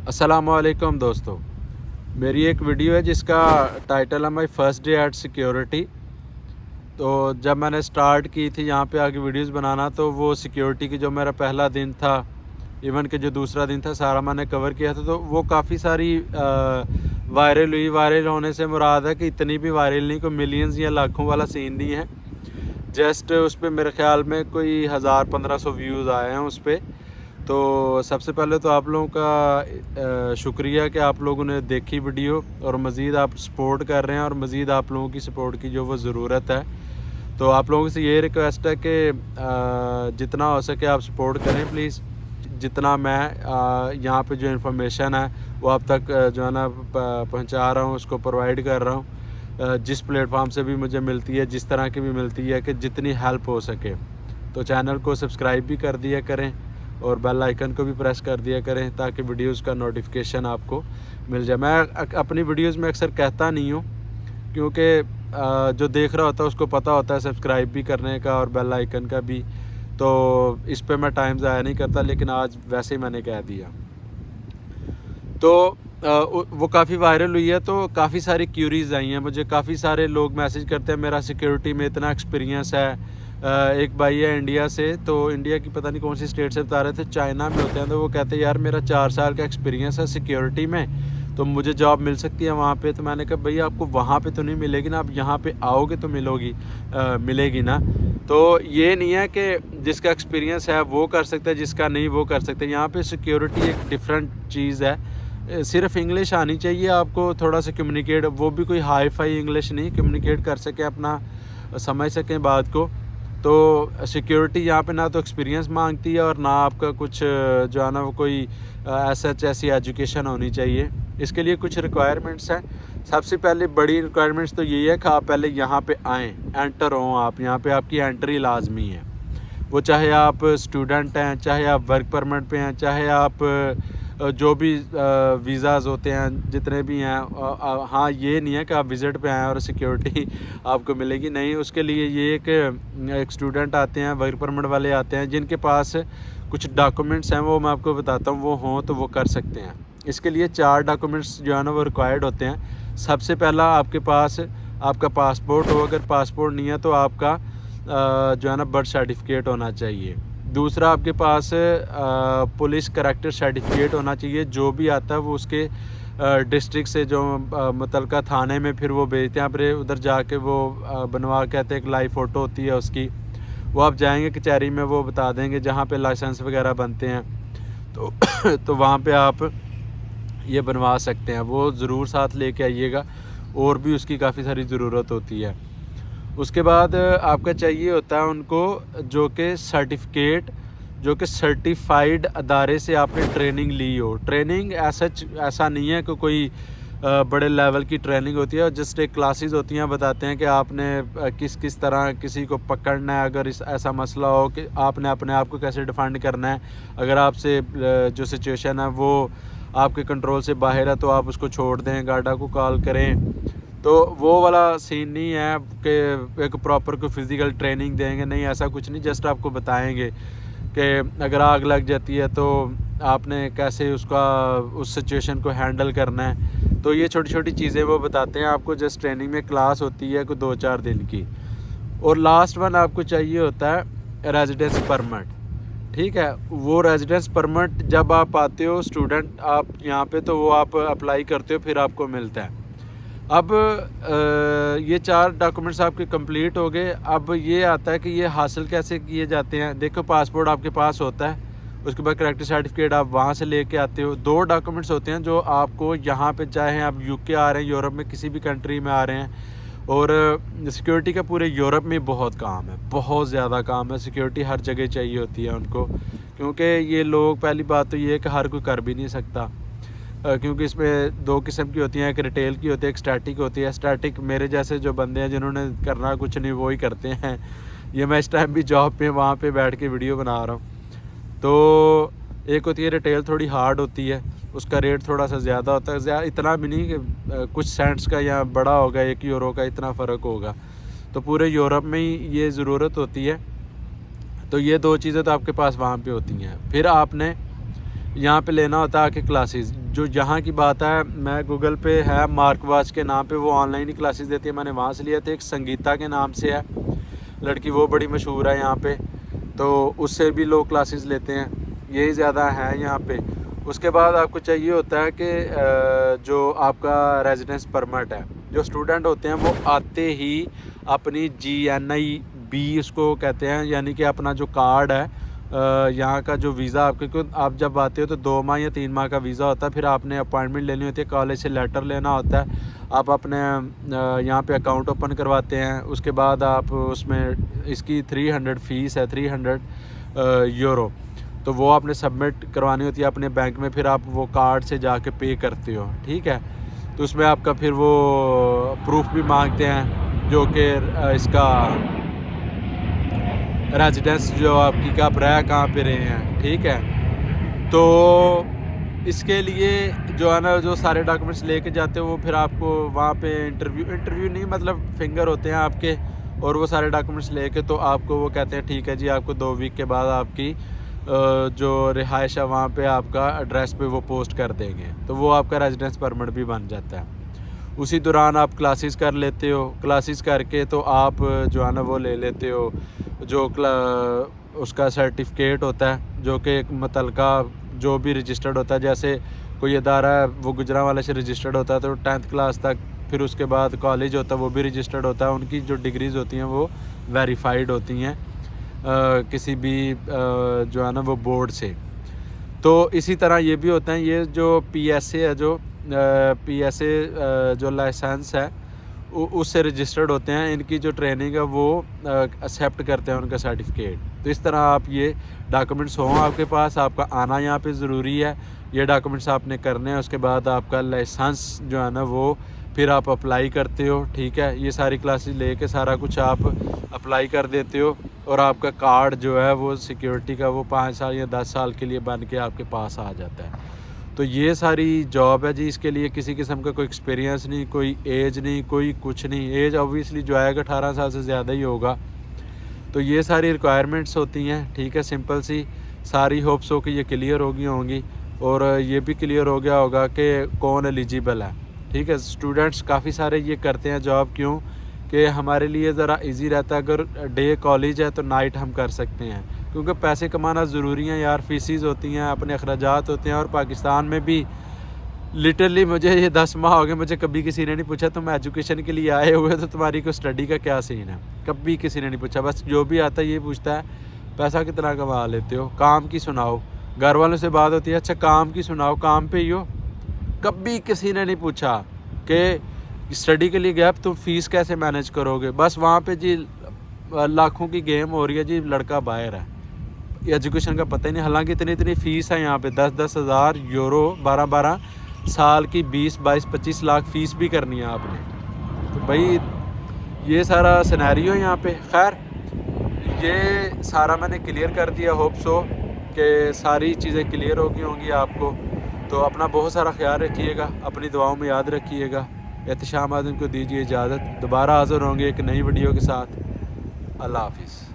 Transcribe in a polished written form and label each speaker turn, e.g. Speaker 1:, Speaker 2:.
Speaker 1: अस्सलामुअलैकुम दोस्तों, मेरी एक वीडियो है जिसका टाइटल है my first day at security. तो जब मैंने स्टार्ट की थी यहाँ पे आके वीडियोस बनाना, तो वो सिक्योरिटी की जो मेरा पहला दिन था, इवन के जो दूसरा दिन था, सारा मैंने कवर किया था। तो वो काफ़ी सारी वायरल हुई। वायरल होने से मुराद है कि इतनी भी वायरल नहीं, कोई मिलियंस या लाखों वाला सीन नहीं है। जस्ट उस पर मेरे ख्याल में कोई 1000-1500 व्यूज़ आए हैं उस पर। तो सबसे पहले तो आप लोगों का शुक्रिया कि आप लोगों ने देखी वीडियो और मज़ीद आप सपोर्ट कर रहे हैं, और मज़ीद आप लोगों की सपोर्ट की जो वो ज़रूरत है। तो आप लोगों से ये रिक्वेस्ट है कि जितना हो सके आप सपोर्ट करें प्लीज़। जितना मैं यहाँ पे जो इन्फॉर्मेशन है वो आप तक जो है ना पहुँचा रहा हूँ, उसको प्रोवाइड कर रहा हूँ, जिस प्लेटफॉर्म से भी मुझे मिलती है, जिस तरह की भी मिलती है, कि जितनी हेल्प हो सके। तो चैनल को सब्सक्राइब भी कर दिया करें और बेल आइकन को भी प्रेस कर दिया करें, ताकि वीडियोस का नोटिफिकेशन आपको मिल जाए। मैं अपनी वीडियोस में अक्सर कहता नहीं हूँ, क्योंकि जो देख रहा होता है उसको पता होता है सब्सक्राइब भी करने का और बेल आइकन का भी। तो इस पे मैं टाइम ज़ाया नहीं करता, लेकिन आज वैसे ही मैंने कह दिया। तो वो काफ़ी वायरल हुई है, तो काफ़ी सारी क्यूरीज़ आई हैं मुझे। काफ़ी सारे लोग मैसेज करते हैं मेरा सिक्योरिटी में इतना एक्सपीरियंस है। एक भाई है इंडिया से, तो इंडिया की पता नहीं कौन सी स्टेट से बता रहे थे, चाइना में होते हैं। तो वो कहते हैं यार मेरा 4 साल का एक्सपीरियंस है सिक्योरिटी में, तो मुझे जॉब मिल सकती है वहाँ पे। तो मैंने कहा भाई आपको वहाँ पे तो नहीं मिलेगी ना, आप यहाँ पे आओगे तो मिलेगी ना। तो ये नहीं है कि जिसका एक्सपीरियंस है वो कर सकता है, जिसका नहीं वो कर सकता है। यहाँ पे सिक्योरिटी एक डिफरेंट चीज़ है। सिर्फ इंग्लिश आनी चाहिए आपको, थोड़ा सा कम्युनिकेट, वो भी कोई हाई फाई इंग्लिश नहीं, कम्युनिकेट कर सकें, अपना समझ सकें बात को। तो सिक्योरिटी यहाँ पे ना तो एक्सपीरियंस मांगती है, और ना आपका कुछ जो है ना वो कोई ऐसी एजुकेशन होनी चाहिए। इसके लिए कुछ रिक्वायरमेंट्स हैं। सबसे पहले बड़ी रिक्वायरमेंट्स तो यही है कि आप पहले यहाँ पे आएँ, एंटर हों आप यहाँ पे, आपकी एंट्री लाजमी है। वो चाहे आप स्टूडेंट हैं, चाहे आप वर्क परमिट पे हैं, चाहे आप जो भी वीज़ाज़ होते हैं जितने भी हैं। हाँ, ये नहीं है कि आप विज़िट पे आएँ और सिक्योरिटी आपको मिलेगी, नहीं। उसके लिए ये एक स्टूडेंट आते हैं, वर्क परमिट वाले आते हैं, जिनके पास कुछ डॉक्यूमेंट्स हैं, वो मैं आपको बताता हूँ, वो हों तो वो कर सकते हैं। इसके लिए 4 डॉक्यूमेंट्स जो है ना वो रिक्वायर्ड होते हैं। सबसे पहला आपके पास आपका पासपोर्ट हो, अगर पासपोर्ट नहीं है तो आपका जो है ना बर्थ सर्टिफिकेट होना चाहिए। दूसरा आपके पास पुलिस करैक्टर सर्टिफिकेट होना चाहिए। जो भी आता है वो उसके डिस्ट्रिक्ट से जो मुतलका थाने में फिर वो भेजते हैं, फिर उधर जाके वो बनवा के आते हैं। एक लाइव फ़ोटो होती है उसकी, वो आप जाएंगे कचहरी में, वो बता देंगे जहाँ पे लाइसेंस वगैरह बनते हैं। तो वहाँ पे आप ये बनवा सकते हैं। वो ज़रूर साथ लेके आइएगा, और भी उसकी काफ़ी सारी ज़रूरत होती है। उसके बाद आपका चाहिए होता है उनको जो कि सर्टिफिकेट, जो कि सर्टिफाइड अदारे से आपने ट्रेनिंग ली हो। ट्रेनिंग ऐसा नहीं है कि कोई बड़े लेवल की ट्रेनिंग होती है, और जस्ट एक क्लासेस होती हैं, बताते हैं कि आपने किस तरह किसी को पकड़ना है, अगर ऐसा मसला हो कि आपने अपने आप को कैसे डिफेंड करना है। अगर आपसे जो सिचुएशन है वो आपके कंट्रोल से बाहर है, तो आप उसको छोड़ दें, गार्डा को कॉल करें। तो वो वाला सीन नहीं है कि एक प्रॉपर कोई फ़िज़िकल ट्रेनिंग देंगे, नहीं, ऐसा कुछ नहीं। जस्ट आपको बताएंगे कि अगर आग लग जाती है तो आपने कैसे उस सिचुएशन को हैंडल करना है। तो ये छोटी छोटी चीज़ें वो बताते हैं आपको। जस्ट ट्रेनिंग में क्लास होती है कोई 2-4 दिन की। और लास्ट वन आपको चाहिए होता है रेजिडेंस परमिट। ठीक है, वो रेजिडेंस परमिट जब आप आते हो स्टूडेंट आप यहाँ पे, तो वो आप अप्लाई करते हो, फिर आपको मिलता है। अब ये 4 डॉक्यूमेंट्स आपके कंप्लीट हो गए। अब ये आता है कि ये हासिल कैसे किए जाते हैं। देखो, पासपोर्ट आपके पास होता है, उसके बाद करैक्टर सर्टिफिकेट आप वहाँ से लेके आते हो। 2 डॉक्यूमेंट्स होते हैं जो आपको यहाँ पे, चाहे आप यूके आ रहे हैं, यूरोप में किसी भी कंट्री में आ रहे हैं, और सिक्योरिटी का पूरे यूरोप में बहुत काम है, बहुत ज़्यादा काम है। सिक्योरिटी हर जगह चाहिए होती है उनको, क्योंकि ये लोग, पहली बात तो ये है कि हर कोई कर भी नहीं सकता, क्योंकि इसमें 2 किस्म की होती हैं, एक रिटेल की होती है, एक स्टैटिक होती है। स्टैटिक मेरे जैसे जो बंदे हैं जिन्होंने करना कुछ नहीं, वो ही करते हैं। ये मैं इस टाइम भी जॉब पे वहाँ पे बैठ के वीडियो बना रहा हूँ। तो एक होती है रिटेल, थोड़ी हार्ड होती है, उसका रेट थोड़ा सा ज़्यादा होता है, इतना भी नहीं कि कुछ सेंट्स का या बड़ा होगा, 1 यूरो का इतना फ़र्क होगा। तो पूरे यूरोप में ही ये ज़रूरत होती है। तो ये 2 चीज़ें तो आपके पास वहाँ पे होती हैं। फिर आपने यहाँ पे लेना होता है आके क्लासेस। جو یہاں کی بات ہے، میں گوگل پہ ہے مارک واچ کے نام پہ، وہ آن لائن ہی کلاسز دیتی ہے، میں نے وہاں سے لیا تھا. ایک سنگیتا کے نام سے ہے لڑکی، وہ بڑی مشہور ہے یہاں پہ، تو اس سے بھی لوگ کلاسز لیتے ہیں. یہی زیادہ ہیں یہاں پہ. اس کے بعد آپ کو چاہیے ہوتا ہے کہ جو آپ کا ریزیڈنس پرمٹ ہے، جو اسٹوڈنٹ ہوتے ہیں وہ آتے ہی اپنی GNIB اس کو کہتے ہیں، یعنی کہ اپنا جو کارڈ ہے یہاں کا، جو ویزا آپ کے، آپ جب آتے ہو تو 2 ماہ یا 3 ماہ کا ویزا ہوتا ہے. پھر آپ نے اپوائنٹمنٹ لینی ہوتی ہے، کالج سے لیٹر لینا ہوتا ہے، آپ اپنے یہاں پہ اکاؤنٹ اوپن کرواتے ہیں. اس کے بعد آپ اس میں، اس کی 300 فیس ہے، 300 یورو، تو وہ آپ نے سبمٹ کروانی ہوتی ہے اپنے بینک میں. پھر آپ وہ کارڈ سے جا کے پے کرتے ہو، ٹھیک ہے. تو اس میں آپ کا پھر وہ پروف بھی مانگتے ہیں، جو کہ اس کا ریزیڈنس جو آپ کی، کہ آپ رہ کہاں پہ رہے ہیں، ٹھیک ہے. تو اس کے لیے جو ہے نا، جو سارے ڈاکومنٹس لے کے جاتے ہو، وہ پھر آپ کو وہاں پہ انٹرویو نہیں، مطلب فنگر ہوتے ہیں آپ کے، اور وہ سارے ڈاکومنٹس لے کے تو آپ کو وہ کہتے ہیں ٹھیک ہے جی، آپ کو 2 ویک کے بعد آپ کی جو رہائش ہے وہاں پہ آپ کا ایڈریس پہ وہ پوسٹ کر دیں گے. تو وہ آپ کا ریزیڈنس پرمٹ بھی بن جاتا ہے. اسی دوران آپ کلاسز کر لیتے ہو. کلاسز کر کے تو آپ جو ہے نا وہ لے لیتے ہو جو اس کا سرٹیفکیٹ ہوتا ہے، جو کہ ایک متعلقہ جو بھی رجسٹرڈ ہوتا ہے. جیسے کوئی ادارہ ہے وہ گجرانوالے سے رجسٹرڈ ہوتا ہے تو 10th کلاس تک، پھر اس کے بعد کالج ہوتا ہے وہ بھی رجسٹرڈ ہوتا ہے. ان کی جو ڈگریز ہوتی ہیں وہ ویریفائڈ ہوتی ہیں کسی بھی جو ہے نا وہ بورڈ سے. تو اسی طرح یہ بھی ہوتا ہے. یہ جو PSA ہے، جو PSA جو لائسنس ہے اس سے رجسٹرڈ ہوتے ہیں. ان کی جو ٹریننگ ہے وہ ایکسیپٹ کرتے ہیں ان کا سرٹیفکیٹ. تو اس طرح آپ یہ ڈاکومنٹس ہوں آپ کے پاس، آپ کا آنا یہاں پہ ضروری ہے. یہ ڈاکومنٹس آپ نے کرنے ہیں. اس کے بعد آپ کا لائسنس جو ہے نا وہ پھر آپ اپلائی کرتے ہو، ٹھیک ہے. یہ ساری کلاسز لے کے سارا کچھ آپ اپلائی کر دیتے ہو، اور آپ کا کارڈ جو ہے وہ سیکیورٹی کا وہ 5 سال یا 10 سال کے لیے بن کے آپ کے پاس آ جاتا ہے. تو یہ ساری جاب ہے جی. اس کے لیے کسی قسم کا کوئی ایکسپیرینس نہیں، کوئی ایج نہیں، کوئی کچھ نہیں. ایج اوبویسلی جو آئے گا 18 سال سے زیادہ ہی ہوگا. تو یہ ساری ریکوائرمنٹس ہوتی ہیں، ٹھیک ہے. سمپل سی ساری ہوپس ہو کہ یہ کلیئر ہوگی ہوں گی، اور یہ بھی کلیئر ہو گیا ہوگا کہ کون ایلیجیبل ہے، ٹھیک ہے. اسٹوڈنٹس کافی سارے یہ کرتے ہیں جاب، کیوں کہ ہمارے لیے ذرا ایزی رہتا ہے. اگر ڈے کالج ہے تو نائٹ ہم کر سکتے ہیں، کیونکہ پیسے کمانا ضروری ہیں یار. فیسیز ہوتی ہیں، اپنے اخراجات ہوتے ہیں. اور پاکستان میں بھی لٹرلی مجھے یہ 10 ماہ ہو گئے، مجھے کبھی کسی نے نہیں پوچھا تم ایجوکیشن کے لیے آئے ہوئے تو تمہاری کو اسٹڈی کا کیا سین ہے. کبھی کسی نے نہیں پوچھا. بس جو بھی آتا ہے یہ پوچھتا ہے پیسہ کتنا کما لیتے ہو، کام کی سناؤ. گھر والوں سے بات ہوتی ہے اچھا کام کی سناؤ، کام پہ ہی ہو. کبھی کسی نے نہیں پوچھا کہ اسٹڈی کے لیے گیا تم فیس کیسے مینیج کرو گے. بس وہاں پہ جی لاکھوں کی گیم ہو رہی ہے جی، لڑکا باہر ہے. ایجوکیشن کا پتہ ہی نہیں. حالانکہ اتنی فیس ہے یہاں پہ، 10 ہزار یورو، 12 سال کی 20 22 25 لاکھ فیس بھی کرنی ہے آپ نے. تو بھائی یہ سارا سینیریو ہے یہاں پہ. خیر یہ سارا میں نے کلیئر کر دیا. ہوپ سو کہ ساری چیزیں کلیئر ہوگی ہوں گی آپ کو. تو اپنا بہت سارا خیال رکھیے گا، اپنی دعاؤں میں یاد رکھیے گا. احتشام آدم کو دیجیے اجازت. دوبارہ حاضر ہوں گے ایک نئی ویڈیو کے ساتھ. اللہ حافظ.